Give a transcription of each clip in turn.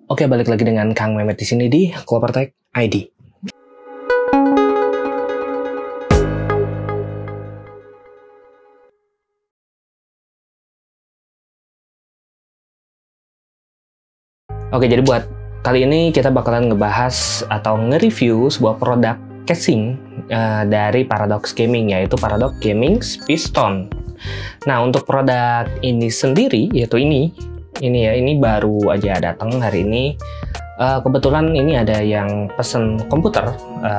Oke, balik lagi dengan Kang Mehmet di sini di Clovertech ID. Oke, jadi buat kali ini kita bakalan ngebahas atau nge-review sebuah produk casing dari Paradox Gaming, yaitu Paradox Gaming Piston. Nah, untuk produk ini sendiri, yaitu ini baru aja datang hari ini. Kebetulan ini ada yang pesen komputer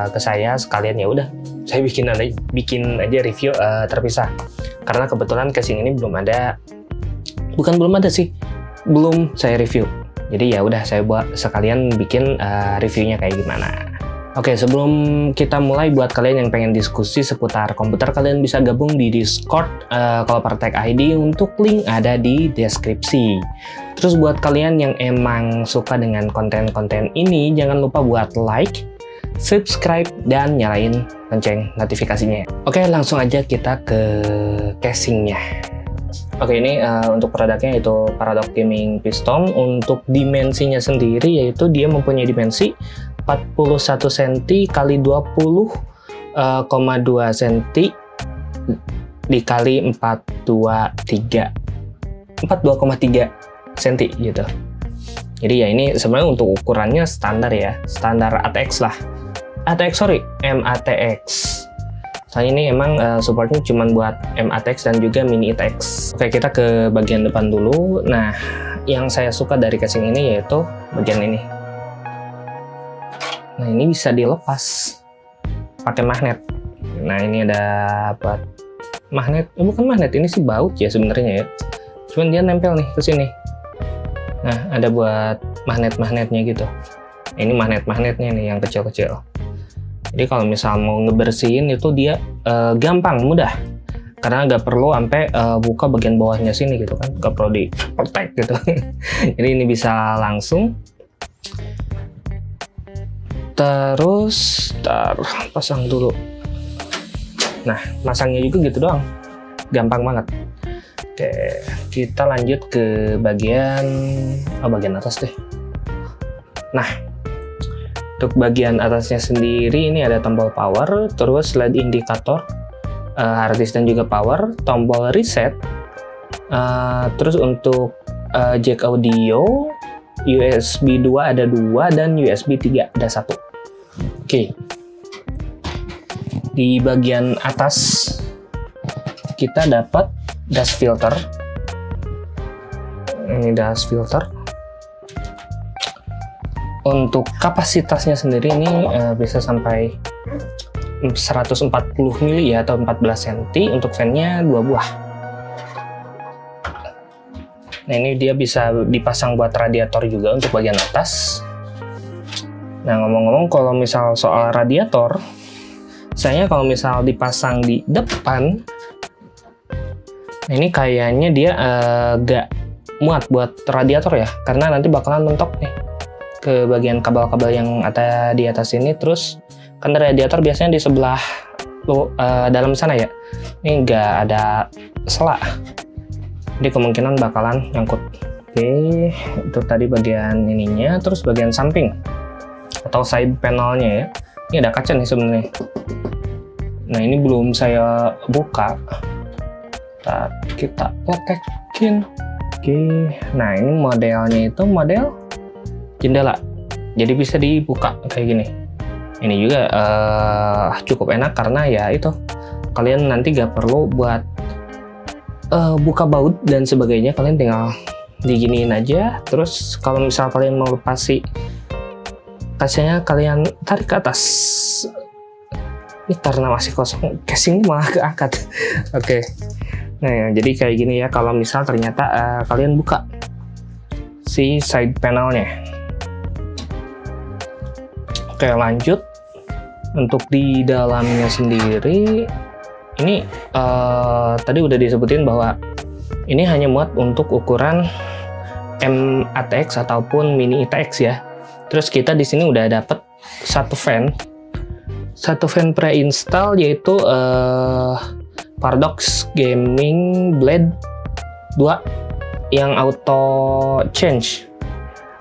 ke saya, sekalian ya udah saya bikin aja review terpisah. Karena kebetulan casing ini belum saya review. Jadi ya udah saya buat sekalian bikin reviewnya kayak gimana. Oke, sebelum kita mulai, buat kalian yang pengen diskusi seputar komputer, kalian bisa gabung di Discord Clovertech ID, untuk link ada di deskripsi. Terus buat kalian yang emang suka dengan konten-konten ini, jangan lupa buat like, subscribe, dan nyalain lonceng notifikasinya. Oke, langsung aja kita ke casingnya. Oke, ini untuk produknya itu Paradox Gaming Piston. Untuk dimensinya sendiri, yaitu dia mempunyai dimensi 41 cm kali 20,2 cm dikali 42,3 cm gitu. Jadi ya ini sebenarnya untuk ukurannya standar ya, standar ATX lah. MATX. Soalnya ini emang supportnya cuma buat MATX dan juga Mini ITX. Oke, kita ke bagian depan dulu. Nah, yang saya suka dari casing ini yaitu bagian ini. Nah, ini bisa dilepas pakai magnet. Nah, ini ada buat magnet, bukan magnet, ini sih baut ya sebenarnya ya. Cuman dia nempel nih ke sini. Nah, ada buat magnet-magnetnya gitu. Ini magnet-magnetnya nih yang kecil-kecil. Jadi kalau misal mau ngebersihin itu dia gampang, mudah. Karena nggak perlu sampai buka bagian bawahnya sini gitu kan. Nggak perlu di-protect gitu. Jadi ini bisa langsung. Terus pasang dulu. Nah, masangnya juga gitu doang, gampang banget. Oke, kita lanjut ke bagian atas deh. Nah, untuk bagian atasnya sendiri ini ada tombol power, terus LED indikator, hard disk dan juga power, tombol reset, terus untuk jack audio, USB 2 ada 2 dan USB 3 ada 1. Oke. Di bagian atas kita dapat dust filter. Ini dust filter. Untuk kapasitasnya sendiri ini bisa sampai 140 mili ya, atau 14 cm. Untuk fan-nya 2 buah. Nah, ini dia bisa dipasang buat radiator juga untuk bagian atas. Nah, ngomong-ngomong kalau misal soal radiator, saya kalau misal dipasang di depan, nah ini kayaknya dia gak muat buat radiator ya, karena nanti bakalan mentok nih ke bagian kabel-kabel yang ada di atas ini. Terus kan radiator biasanya di sebelah dalam sana ya, ini nggak ada sela, jadi kemungkinan bakalan nyangkut. Oke, itu tadi bagian ininya. Terus bagian samping atau side panelnya ya, ini ada kaca nih sebenarnya. Nah, ini belum saya buka, kita letekin. Oke, nah ini modelnya itu model jendela, jadi bisa dibuka kayak gini. Ini juga cukup enak karena ya itu, kalian nanti gak perlu buat buka baut dan sebagainya, kalian tinggal diginiin aja. Terus kalau misal kalian mau lepas kacanya, kalian tarik ke atas. Ini karena masih kosong, casing malah keangkat. Oke. Nah ya, jadi kayak gini ya kalau misal ternyata kalian buka si side panelnya. Oke, lanjut. Untuk di dalamnya sendiri, ini tadi udah disebutin bahwa ini hanya muat untuk ukuran MATX ataupun Mini ITX ya. Terus kita di sini udah dapet satu fan pre-install, yaitu Paradox Gaming Blade 2 yang auto change.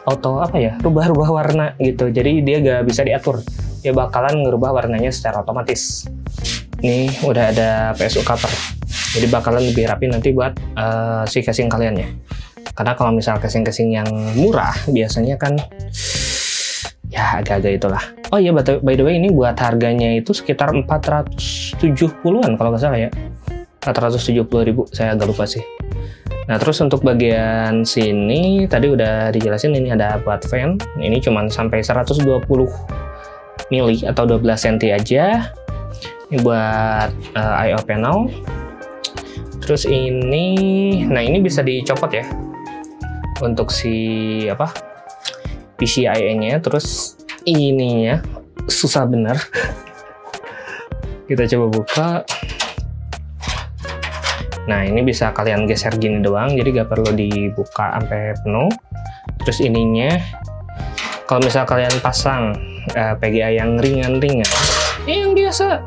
auto apa ya, rubah-rubah warna gitu. Jadi dia gak bisa diatur, dia bakalan ngerubah warnanya secara otomatis. Nih udah ada PSU cover, jadi bakalan lebih rapi nanti buat si casing kalian ya. Karena kalau misal casing-casing yang murah biasanya kan ya agak-agak itulah. Oh iya, by the way ini buat harganya itu sekitar 470-an kalau nggak salah ya, 470.000, saya agak lupa sih. Nah terus untuk bagian sini tadi udah dijelasin, ini ada buat fan, ini cuman sampai 120 mili atau 12 cm aja. Ini buat I/O panel. Terus ini, nah ini bisa dicopot ya untuk si apa PCIe-nya. Terus ininya susah bener. Kita coba buka. Nah ini bisa kalian geser gini doang, jadi gak perlu dibuka sampai penuh. Terus ininya, kalau misal kalian pasang PGA yang ringan-ringan, yang biasa,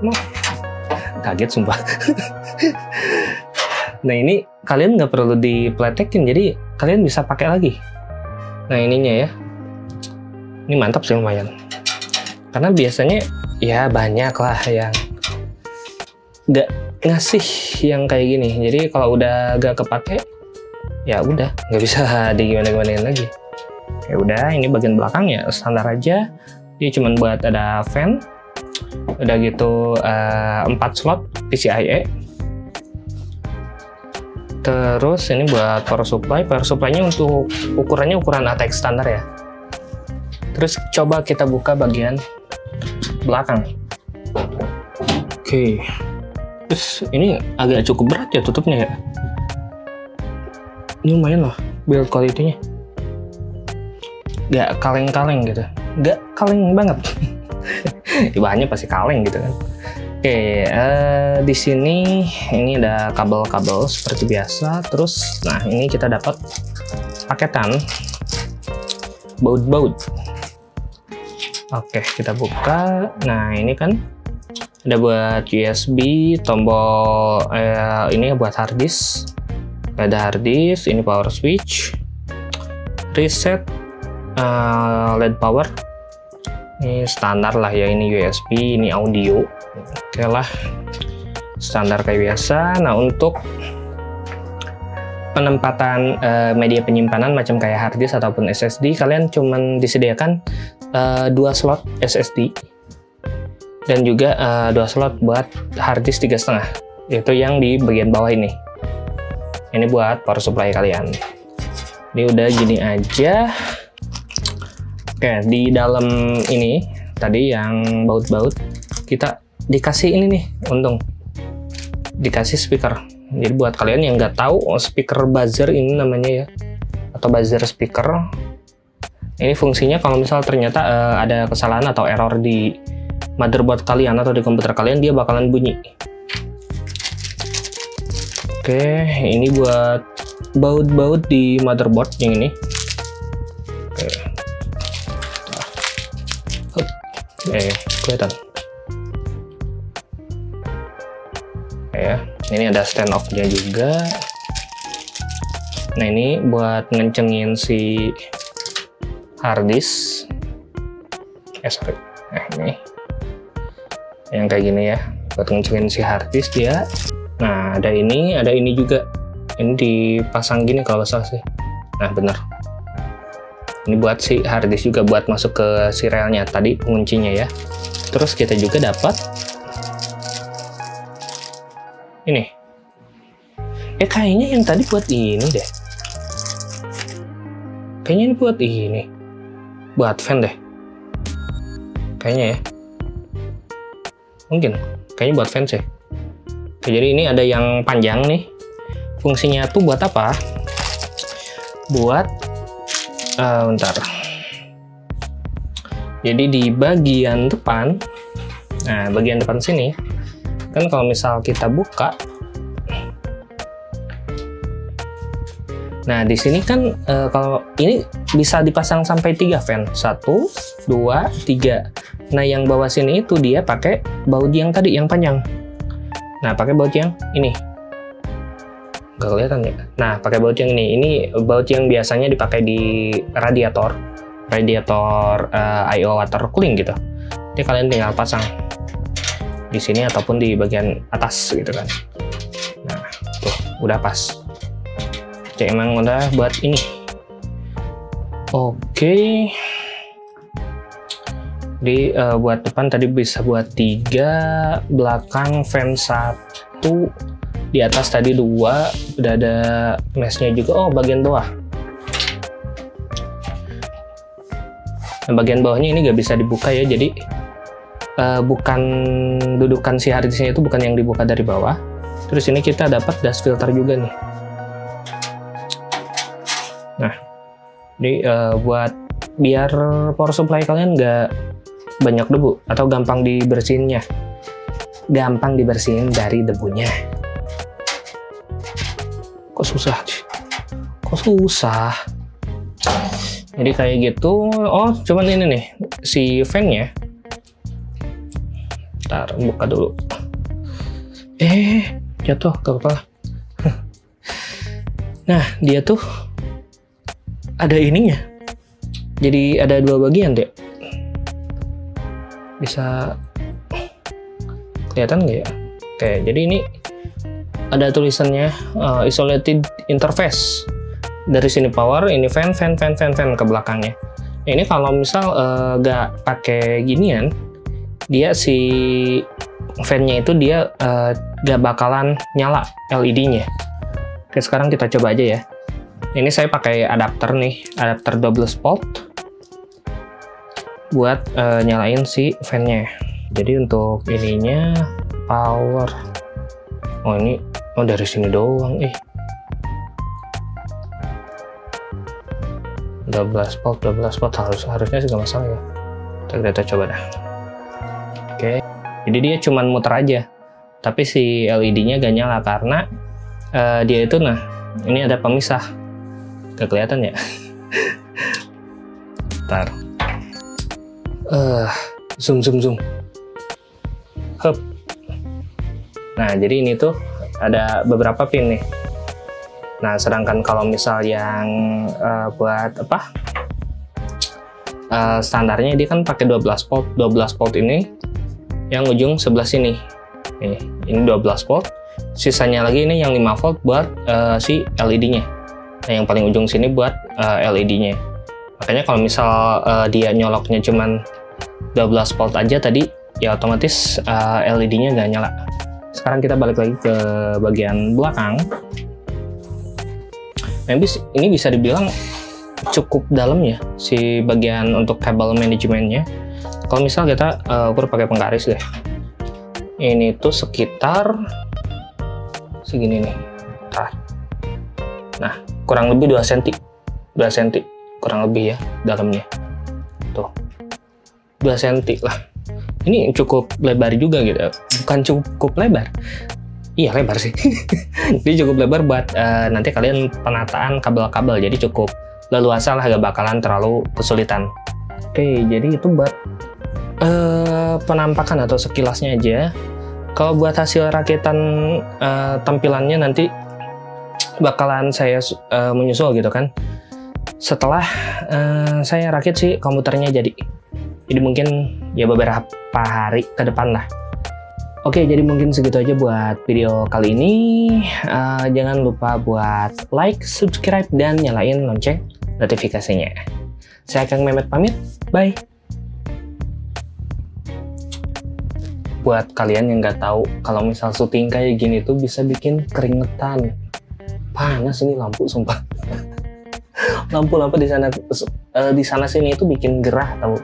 kaget sumpah. Nah ini kalian nggak perlu dipletekin, jadi kalian bisa pakai lagi. Nah ininya ya, ini mantap sih lumayan. Karena biasanya ya banyak lah yang nggak ngasih yang kayak gini. Jadi kalau udah gak kepake, ya udah nggak bisa digimana-gimanain lagi. Ya udah, ini bagian belakang ya standar aja. Dia cuma buat ada fan. Udah gitu 4 slot PCIe. Terus ini buat power supply. Power supply-nya untuk ukurannya ukuran ATX standar ya. Terus coba kita buka bagian belakang. Oke. Terus ini agak cukup berat ya tutupnya ya. Ini lumayan loh build quality-nya. Gak kaleng-kaleng gitu. Gak kaleng banget. Bahannya pasti kaleng gitu kan. Oke, di sini ini ada kabel-kabel seperti biasa. Terus, nah ini kita dapat paketan baut-baut. Oke, kita buka. Nah ini kan ada buat USB, tombol ini buat hard disk. Ada hard disk, ini power switch, reset, LED power. Ini standar lah ya, ini USB, ini audio. Oke lah, standar kayak biasa. Nah untuk penempatan media penyimpanan macam kayak hard disk ataupun SSD, kalian cuman disediakan 2 slot SSD dan juga 2 slot buat hard disk 3,5, yaitu yang di bagian bawah ini. Ini buat power supply kalian. Ini udah gini aja. Oke, di dalam ini tadi yang baut-baut kita dikasih ini nih, untung dikasih speaker. Jadi buat kalian yang nggak tahu, speaker buzzer ini namanya ya, atau buzzer speaker. Ini fungsinya kalau misal ternyata ada kesalahan atau error di motherboard kalian atau di komputer kalian, dia bakalan bunyi. Oke, ini buat baut-baut di motherboard yang ini. Kelihatan ya, ini ada stand off-nya juga. Nah ini buat ngencengin si hard disk. Ini yang kayak gini ya, buat ngencengin si hard disk dia. Nah ada ini juga, ini dipasang gini kalau salah sih. Nah bener, ini buat si hard disk juga, buat masuk ke si relnya tadi, penguncinya ya. Terus kita juga dapat ini. Kayaknya yang tadi buat ini deh. Kayaknya ini buat ini. Buat fan deh. Kayaknya ya. Mungkin. Kayaknya buat fan sih. Oke, jadi ini ada yang panjang nih. Fungsinya tuh buat apa? Buat bentar. Jadi di bagian depan, nah bagian depan sini kan kalau misal kita buka, nah di sini kan kalau ini bisa dipasang sampai 3 fan, 1, 2, 3. Nah yang bawah sini itu dia pakai baut yang tadi yang panjang. Nah pakai baut yang ini, nggak kelihatan ya. Nah pakai baut yang ini baut yang biasanya dipakai di radiator. radiator IO water cooling gitu. Jadi kalian tinggal pasang di sini ataupun di bagian atas gitu kan. Nah, tuh udah pas. Cek emang udah buat ini. Oke. Jadi buat depan tadi bisa buat 3, belakang fan 1, di atas tadi 2, udah ada meshnya juga. Oh, bagian bawah. Nah, bagian bawahnya ini nggak bisa dibuka ya, jadi bukan dudukan si harddisknya itu bukan yang dibuka dari bawah. Terus ini kita dapat dust filter juga nih. Nah, jadi buat biar power supply kalian nggak banyak debu atau gampang dibersihinnya, gampang dibersihin dari debunya. Kok susah? Kok susah? Jadi kayak gitu. Oh, cuman ini nih si fan-nya. Ntar buka dulu. Jatuh ke kepala. Nah, dia tuh ada ininya. Jadi ada 2 bagian deh. Bisa kelihatan nggak ya? Oke, jadi ini ada tulisannya isolated interface. Dari sini power, ini fan ke belakangnya. Nah, ini kalau misal nggak pakai ginian, dia si fan-nya itu dia nggak bakalan nyala LED-nya. Oke, sekarang kita coba aja ya. Ini saya pakai adapter nih, adapter 12 volt buat nyalain si fan-nya. Jadi untuk ininya power. Oh, ini dari sini doang. 12 volt harusnya sih nggak masalah ya. Kita coba dah. Oke, jadi dia cuman muter aja, tapi si LED-nya gak nyala karena dia itu, nah ini ada pemisah, gak kelihatan ya. Ntar zoom. Hup. Nah, jadi ini tuh ada beberapa pin nih. Nah, sedangkan kalau misal yang buat apa? Standarnya dia kan pakai 12 volt. 12 volt ini yang ujung sebelah sini. Ini 12 volt. Sisanya lagi ini yang 5 volt buat si LED-nya. Nah, yang paling ujung sini buat LED-nya. Makanya kalau misal dia nyoloknya cuman 12 volt aja tadi, ya otomatis LED-nya nggak nyala. Sekarang kita balik lagi ke bagian belakang. Ini bisa dibilang cukup dalam ya si bagian untuk kabel manajemennya. Kalau misal kita ukur pakai penggaris deh, ini tuh sekitar segini nih. Nah, kurang lebih 2 cm kurang lebih ya dalamnya tuh, 2 cm lah. Ini cukup lebar juga gitu, bukan cukup lebar, iya lebar sih. Ini cukup lebar buat nanti kalian penataan kabel-kabel, jadi cukup leluasa lah, gak bakalan terlalu kesulitan. Oke, jadi itu buat penampakan atau sekilasnya aja. Kalau buat hasil rakitan tampilannya nanti bakalan saya menyusul gitu kan. Setelah saya rakit sih komputernya jadi mungkin ya beberapa hari ke depan lah. Oke, jadi mungkin segitu aja buat video kali ini. Jangan lupa buat like, subscribe, dan nyalain lonceng notifikasinya. Saya Kang Mehmet pamit, bye. Buat kalian yang nggak tahu, kalau misal syuting kayak gini tuh bisa bikin keringetan. Panas ini lampu, sumpah. Lampu-lampu di sana sini itu bikin gerah, tahu.